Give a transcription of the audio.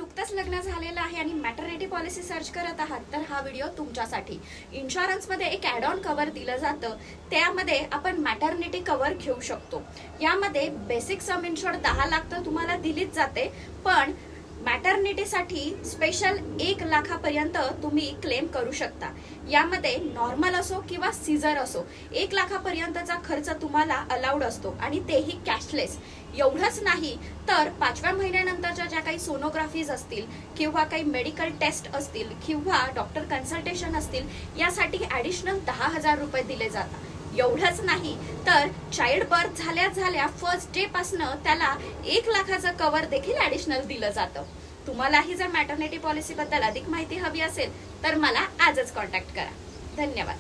नुकतंच लग्न झालेलं आहे आणि मॅटर्निटी पॉलिसी सर्च करत आहात तर हा व्हिडिओ तुमच्यासाठी। इन्शुरन्स मध्ये एक ॲड ऑन कव्हर दिलं जातं, त्यामध्ये आपण मॅटर्निटी कव्हर घेऊ शकतो। यामध्ये बेसिक सम इन्शुर्ड 10 लाख तर तुम्हाला दिलीच जाते, पण मॅटर्निटीसाठी स्पेशल 1 लाखापर्यंत तुम्ही क्लेम करू शकता। यामध्ये नॉर्मल असो किंवा सीझर असो 1 लाखापर्यंतचा खर्च तुम्हाला अलाउड असतो आणि तेही कॅशलेस। एवढंच नाही तर 5व्या महिन्यानंतरच्या ज्या काही सोनोग्राफीज असतील किंवा काही मेडिकल टेस्ट असतील किंवा डॉक्टर कन्सल्टेशन असतील यासाठी ॲडिशनल 10,000 रुपये दिले जातात। एवढंच नाही तर चाइल्ड बर्थ झाल्या फर्स्ट डे पासून त्याला 1 लाखाचं कव्हर देखील ॲडिशनल दिलं जातं। तुम्हालाही जर मॅटर्निटी पॉलिसी बद्दल अधिक माहिती हवी असेल तर मला आजच कॉन्टॅक्ट करा। धन्यवाद।